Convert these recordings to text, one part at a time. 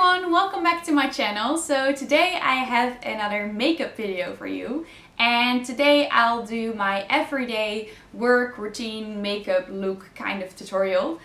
everyone, welcome back to my channel. So today I have another makeup video for you, and today I'll do my everyday work routine makeup look kind of tutorial,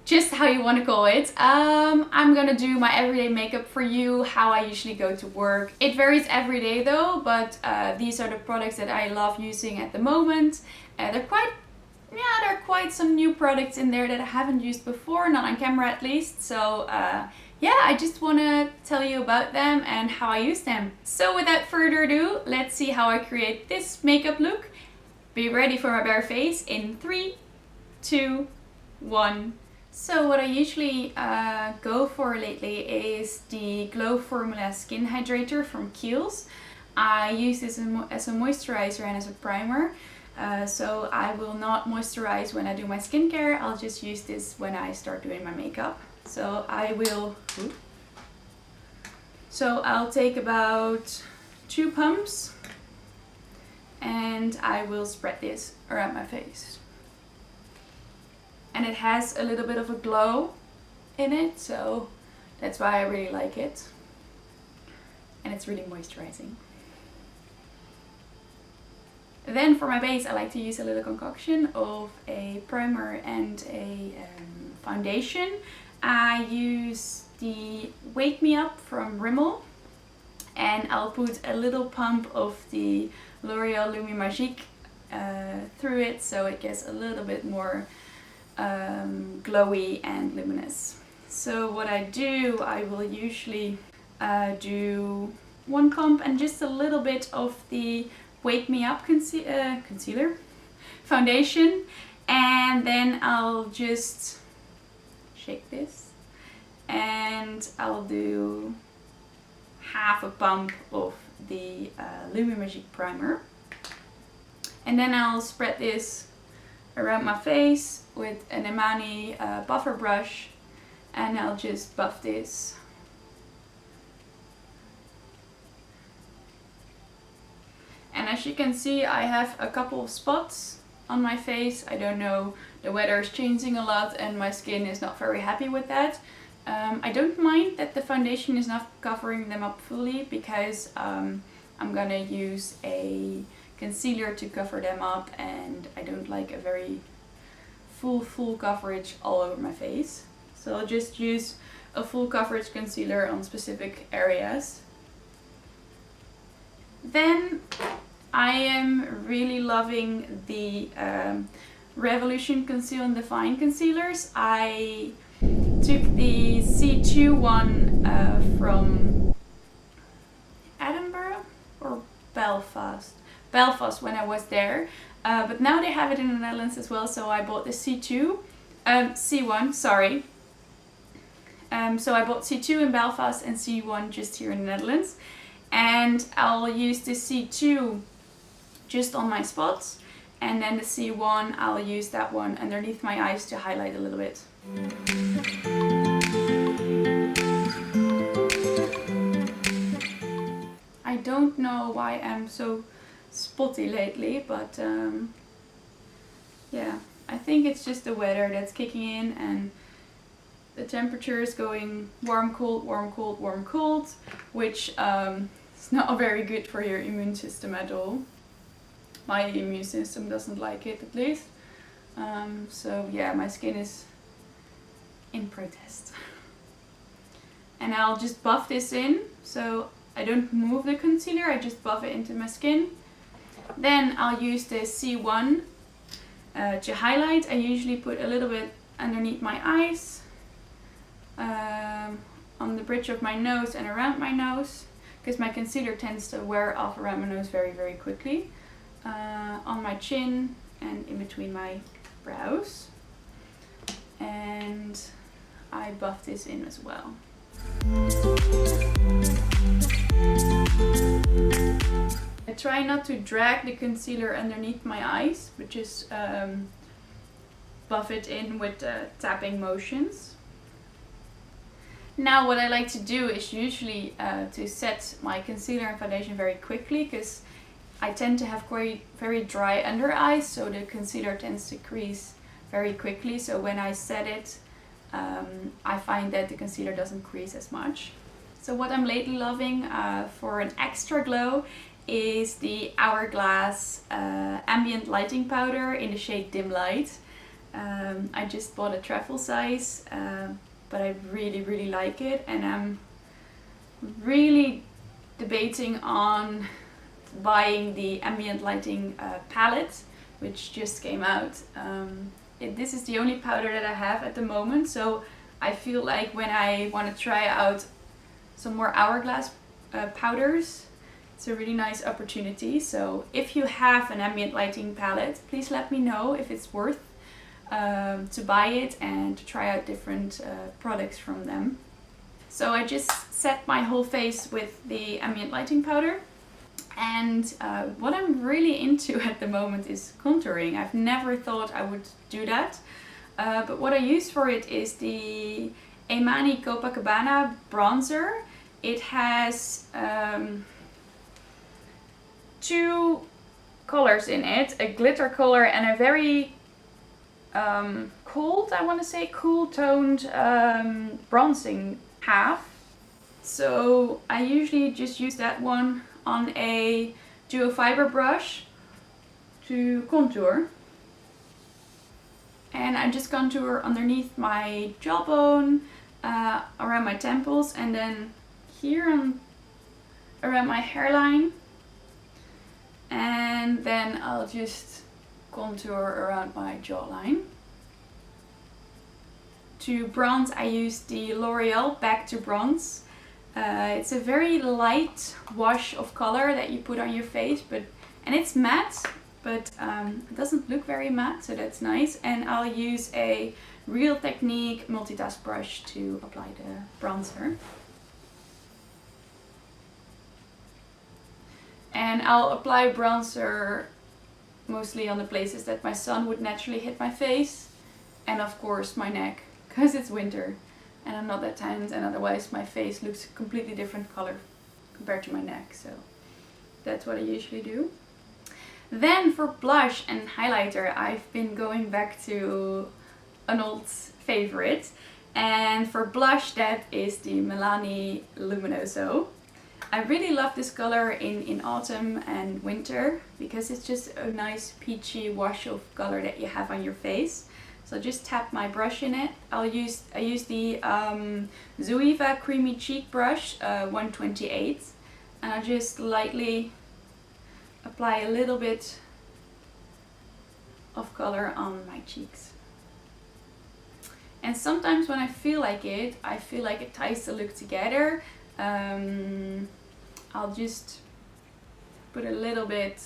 just how you want to call it. I'm gonna do my everyday makeup for you, how I usually go to work. It varies every day though, but these are the products that I love using at the moment. There are quite some new products in there that I haven't used before, not on camera at least. So yeah, I just want to tell you about them and how I use them. So without further ado, let's see how I create this makeup look. Be ready for my bare face in 3, 2, 1. So what I usually go for lately is the Glow Formula Skin Hydrator from Kiehl's. I use this as a moisturizer and as a primer. So I will not moisturize when I do my skincare. I'll just use this when I start doing my makeup. So I'll take about 2 pumps and I will spread this around my face. And it has a little bit of a glow in it, so that's why I really like it. And it's really moisturizing. Then for my base I like to use a little concoction of a primer and a foundation. I use the Wake Me Up from Rimmel, and I'll put a little pump of the L'Oreal Lumi Magique through it, so it gets a little bit more glowy and luminous. So what I do, I will usually do 1 pump and just a little bit of the Wake Me Up concealer foundation, and then I'll just shake this and I'll do half a pump of the Lumi Magique primer, and then I'll spread this around my face with an Emani buffer brush, and I'll just buff this. And as you can see, I have a couple of spots on my face. I don't know, the weather is changing a lot and my skin is not very happy with that. I don't mind that the foundation is not covering them up fully, because I'm gonna use a concealer to cover them up, and I don't like a very full coverage all over my face. So I'll just use a full coverage concealer on specific areas. Then I am really loving the Revolution Conceal and Define concealers. I took the C2 one from Edinburgh or Belfast when I was there, but now they have it in the Netherlands as well, so I bought the C1, sorry. So I bought C2 in Belfast and C1 just here in the Netherlands, and I'll use the C2 just on my spots, and then the C1 I'll use that one underneath my eyes to highlight a little bit. I don't know why I'm so spotty lately, but yeah, I think it's just the weather that's kicking in, and the temperature is going warm, cold, warm, cold, warm, cold, which is not very good for your immune system at all. My immune system doesn't like it, at least. So yeah, my skin is in protest. And I'll just buff this in, so I don't move the concealer, I just buff it into my skin. Then I'll use the C1 to highlight. I usually put a little bit underneath my eyes, on the bridge of my nose and around my nose, because my concealer tends to wear off around my nose very quickly. On my chin and in between my brows, and I buff this in as well. I try not to drag the concealer underneath my eyes, but just buff it in with tapping motions. Now what I like to do is usually to set my concealer and foundation very quickly, because I tend to have very dry under eyes, so the concealer tends to crease very quickly. So when I set it, I find that the concealer doesn't crease as much. So what I'm lately loving for an extra glow is the Hourglass Ambient Lighting Powder in the shade Dim Light. I just bought a travel size, but I really like it, and I'm really debating on buying the Ambient Lighting palette, which just came out. This is the only powder that I have at the moment, so I feel like when I want to try out some more Hourglass powders, it's a really nice opportunity. So if you have an Ambient Lighting palette, please let me know if it's worth to buy it and to try out different products from them. So I just set my whole face with the Ambient Lighting powder, and what I'm really into at the moment is contouring. I've never thought I would do that, but what I use for it is the Emani Copacabana bronzer. It has two colors in it, a glitter color and a very cool toned bronzing half. So I usually just use that one on a duo fiber brush to contour. And I just contour underneath my jawbone, around my temples, and then here around my hairline. And then I'll just contour around my jawline. To bronze, I use the L'Oreal Back to Bronze. It's a very light wash of color that you put on your face, and it's matte, but it doesn't look very matte, so that's nice. And I'll use a Real Technique multitask brush to apply the bronzer. And I'll apply bronzer mostly on the places that my sun would naturally hit my face, and of course my neck, because it's winter and I'm not that tanned, and otherwise my face looks a completely different color compared to my neck. So that's what I usually do. Then for blush and highlighter, I've been going back to an old favorite, and for blush that is the Milani Luminoso. I really love this color in autumn and winter because it's just a nice peachy wash of color that you have on your face. So just tap my brush in it. I use the Zoeva Creamy Cheek Brush 128, and I just lightly apply a little bit of color on my cheeks. And sometimes when I feel like it ties the look together. I'll just put a little bit,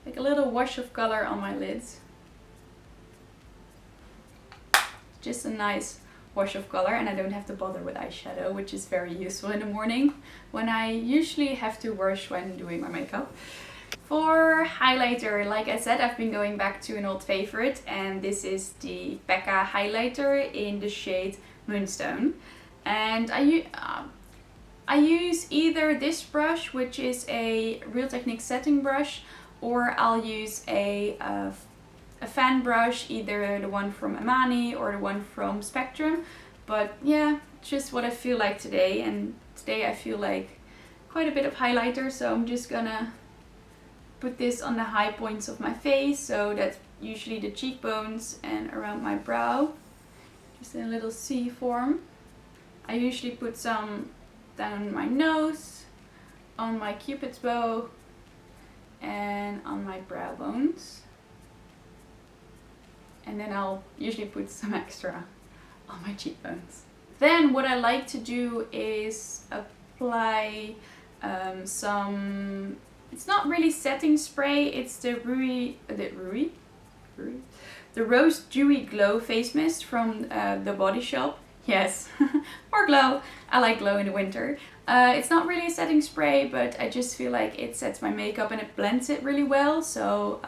like a little wash of color on my lids. Just a nice wash of color, and I don't have to bother with eyeshadow, which is very useful in the morning when I usually have to rush when doing my makeup. For highlighter, like I said, I've been going back to an old favorite, and this is the Becca highlighter in the shade Moonstone. And I use either this brush, which is a Real Technique setting brush, or I'll use a fan brush, either the one from Emani or the one from Spectrum. But yeah, just what I feel like today, and today I feel like quite a bit of highlighter, so I'm just gonna put this on the high points of my face, so that's usually the cheekbones and around my brow, just in a little C form. I usually put some down my nose, on my cupid's bow, and on my brow bones. And then I'll usually put some extra on my cheekbones. Then what I like to do is apply some, it's not really setting spray, it's the Rose Dewy Glow Face Mist from the Body Shop. Yes, more glow. I like glow in the winter. It's not really a setting spray, but I just feel like it sets my makeup and it blends it really well. So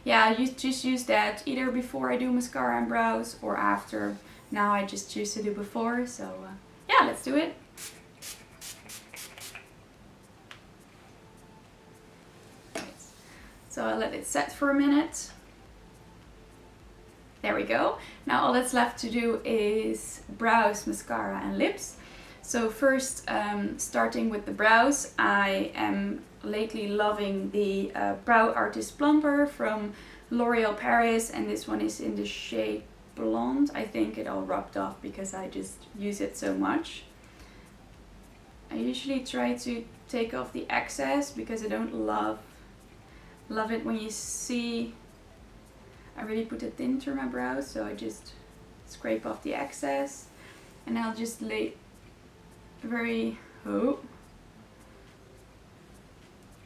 yeah, I just use that either before I do mascara and brows or after. Now I just choose to do before. So yeah, let's do it. Right. So I'll let it set for a minute. There we go. Now all that's left to do is brows, mascara and lips. So first, starting with the brows, I am lately loving the Brow Artist Plumper from L'Oreal Paris, and this one is in the shade Blonde. I think it all rubbed off because I just use it so much. I usually try to take off the excess because I don't love it when you see I really put a tint through my brows, so I just scrape off the excess and I'll just lay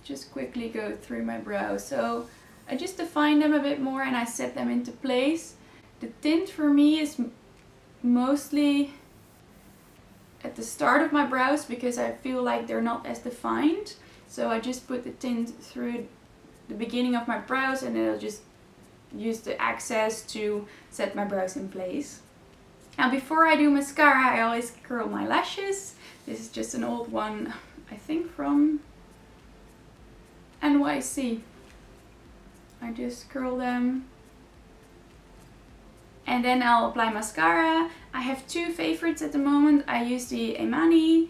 just quickly go through my brows. So I just define them a bit more and I set them into place. The tint for me is mostly at the start of my brows because I feel like they're not as defined. So I just put the tint through the beginning of my brows and then I'll just use the excess to set my brows in place. Now before I do mascara, I always curl my lashes. This is just an old one, I think from NYC. I just curl them. And then I'll apply mascara. I have two favorites at the moment. I use the Emani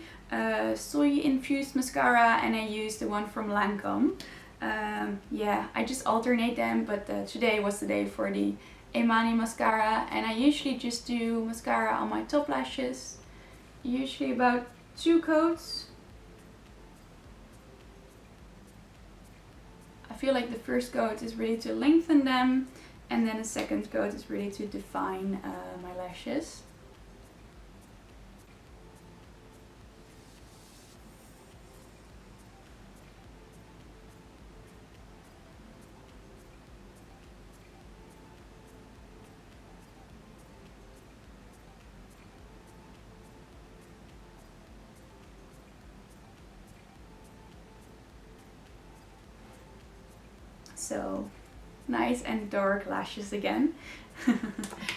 soy infused mascara and I use the one from Lancome. Yeah, I just alternate them, but today was the day for the Emani mascara, and I usually just do mascara on my top lashes, usually about 2 coats. I feel like the first coat is really to lengthen them, and then the second coat is really to define my lashes. So nice and dark lashes again.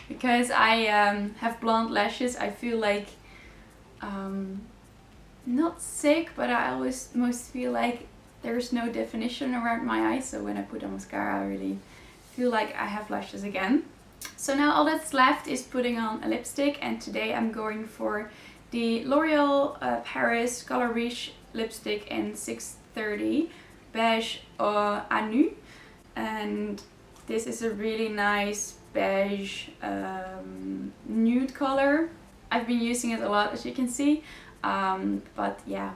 Because I have blonde lashes, I feel like not sick, but I most feel like there's no definition around my eyes. So when I put on mascara, I really feel like I have lashes again. So now all that's left is putting on a lipstick, and today I'm going for the L'Oreal Paris Color Riche lipstick in 630 Beige à Nu. And this is a really nice beige nude color. I've been using it a lot, as you can see, but yeah,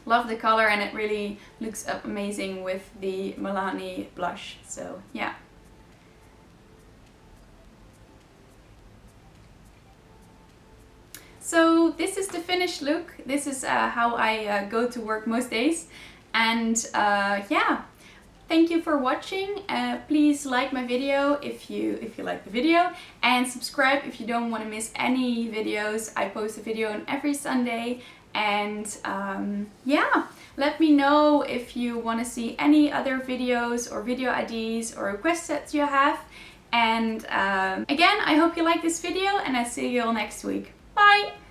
love the color and it really looks up amazing with the Milani blush. So yeah. So this is the finished look. This is how I go to work most days, and yeah. Thank you for watching. Please like my video if you like the video, and subscribe if you don't want to miss any videos. I post a video on every Sunday, and yeah, let me know if you want to see any other videos or video ideas or requests that you have. And again, I hope you like this video, and I see you all next week. Bye!